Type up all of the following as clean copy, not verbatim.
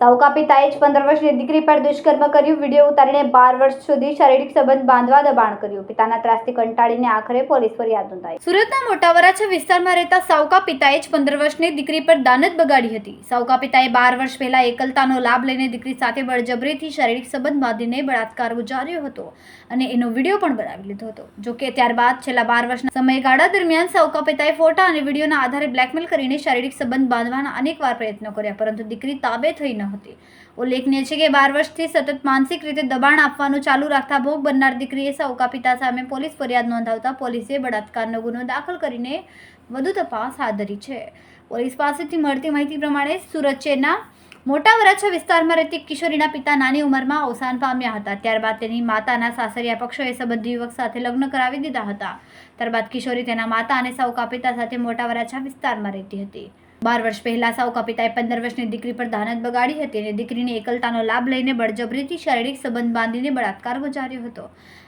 સાવકા પિતાએ જ 15 વર્ષની દીકરી પર દુષ્કર્મ કર્યું, વિડીયો ઉતારીને 12 વર્ષ સુધી શારીરિક સંબંધ બાંધવા દબાણ કર્યું. પિતાના ત્રાસથી કંટાળીને આખરે પોલીસ ફરિયાદ નોંધાઈ. સુરતના મોટા વરાછા વિસ્તારમાં રહેતા સાવકા પિતાએ જ 15 વર્ષની દીકરી પર દાનત બગાડી હતી. સાવકા પિતાએ 12 વર્ષ પહેલા એકલતાનો લાભ લઈને દીકરી સાથે બળજબરીથી શારીરિક સંબંધ બાંધીને બળાત્કાર ગુજાર્યો હતો અને એનો વિડીયો પણ બનાવી લીધો હતો. જોકે ત્યારબાદ છેલ્લા 12 વર્ષના સમયગાળા દરમિયાન સાવકા પિતાએ ફોટા અને વિડીયોના આધારે બ્લેકમેલ કરીને શારીરિક સંબંધ બાંધવાના અનેકવાર પ્રયત્નો કર્યા, પરંતુ દીકરી તાબે થઈ ન હતી. ઉલ્લેખનીય છે કે 12 વર્ષથી સતત માનસિક રીતે દબાણ આપવાનું ચાલુ રાખતા ભોગ બનનાર દીકરીએ સાવકા પિતા સામે પોલીસ ફરિયાદ નોંધાવતા પોલીસે બળાત્કારનો ગુનો દાખલ કરીને વધુ તપાસ હાથ ધરી છે. પોલીસ પાસેથી મળતી માહિતી પ્રમાણે સુરત શહેરના મોટા વરાછા વિસ્તારમાં રહેતી કિશોરીના પિતા નાની ઉંમરમાં અવસાન પામ્યા હતા. ત્યારબાદ તેની માતાના સાસરિયા પક્ષોએ સંબંધી યુવક સાથે લગ્ન કરાવી દીધા હતા. ત્યારબાદ કિશોરી તેના માતા અને સાવકા પિતા સાથે મોટા વરાછા વિસ્તારમાં રહેતી હતી. 12 વર્ષ પહેલા સાવકા પિતાએ 15 વર્ષની દીકરી પર દાનત બગાડી હતી અને દીકરીને એકલતાનો લાભ લઈને બળજબરીથી શારીરિક સંબંધ બાંધીને બળાત્કાર ગુજાર્યો હતો.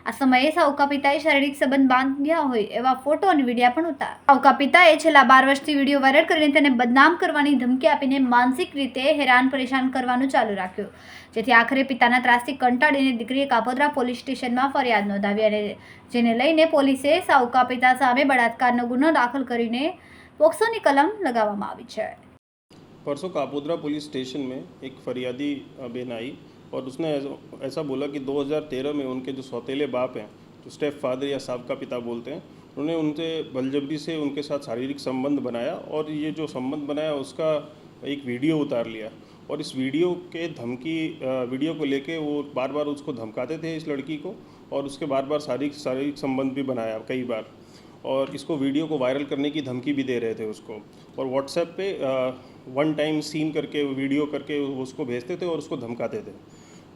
આ સમયે સાવકા પિતાએ શારીરિક સંબંધ બાંધ્યા હોય એવા ફોટો અને વિડીયો પણ ઉતાર્યા. સાવકા પિતાએ છેલ્લા 12 વર્ષથી વિડીયો વાયરલ કરીને તેને બદનામ કરવાની ધમકી આપીને માનસિક રીતે હેરાન પરેશાન કરવાનું ચાલુ રાખ્યું, જેથી આખરે પિતાના ત્રાસથી કંટાળીને દીકરીએ કાપોદ્રા પોલીસ સ્ટેશનમાં ફરિયાદ નોંધાવી અને જેને લઈને પોલીસે સાવકા પિતા સામે બળાત્કારનો ગુનો દાખલ કરીને पोक्सो की कलम लगावामां आवी है. परसों कापोद्रा पुलिस स्टेशन में एक फरियादी बहन आई और उसने ऐसा बोला कि 2013 में उनके जो सौतेले बाप हैं, जो स्टेप फादर या साबका पिता बोलते हैं, उन्होंने उनसे बलजबरी से उनके साथ शारीरिक संबंध बनाया और ये जो संबंध बनाया उसका एक वीडियो उतार लिया और इस वीडियो के वीडियो को लेके वो बार बार उसको धमकाते थे इस लड़की को और उसके बार बार शारीरिक संबंध भी बनाया कई बार और इसको वीडियो को वायरल करने की धमकी भी दे रहे थे उसको और व्हाट्सएप पे वन टाइम सीन करके वीडियो करके उसको भेजते थे और उसको धमकाते थे.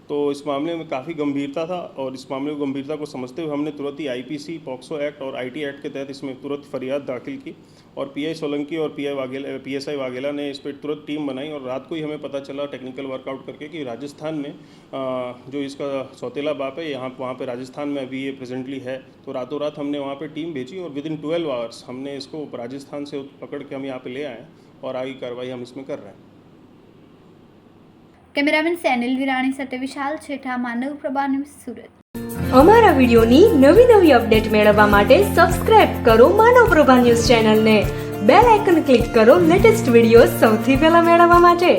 तो इस मामले में काफ़ी गंभीरता था और इस मामले को गंभीरता को समझते हुए हमने तुरंत ही आईपीसी, पॉक्सो एक्ट और आईटी एक्ट के तहत इसमें तुरंत फरियाद दाखिल की और पीआई सोलंकी और पीएसआई वाघेला ने इस पर तुरंत टीम बनाई और रात को ही हमें पता चला टेक्निकल वर्कआउट करके कि राजस्थान में जो इसका सौतेला बाप है वहाँ पे राजस्थान में अभी ये प्रेजेंटली है. तो रातों रात हमने वहाँ पे टीम भेजी और विद इन 12 आवर्स हमने इसको राजस्थान से पकड़ के हम यहाँ पे ले आए और आगे कार्रवाई हम इसमें कर रहे हैं. कैमरामैन सैनिल विराणी સાથે વિશાલ છેઠા, માનવ પ્રભા ન્યૂઝ, સુરત. અમારા વિડિયોની નવી અપડેટ મેળવવા માટે સબસ્ક્રાઇબ કરો માનવ પ્રભા ન્યૂઝ ચેનલને. બેલ આઇકન ક્લિક કરો લેટેસ્ટ વિડિયો સૌથી પહેલા મેળવવા માટે.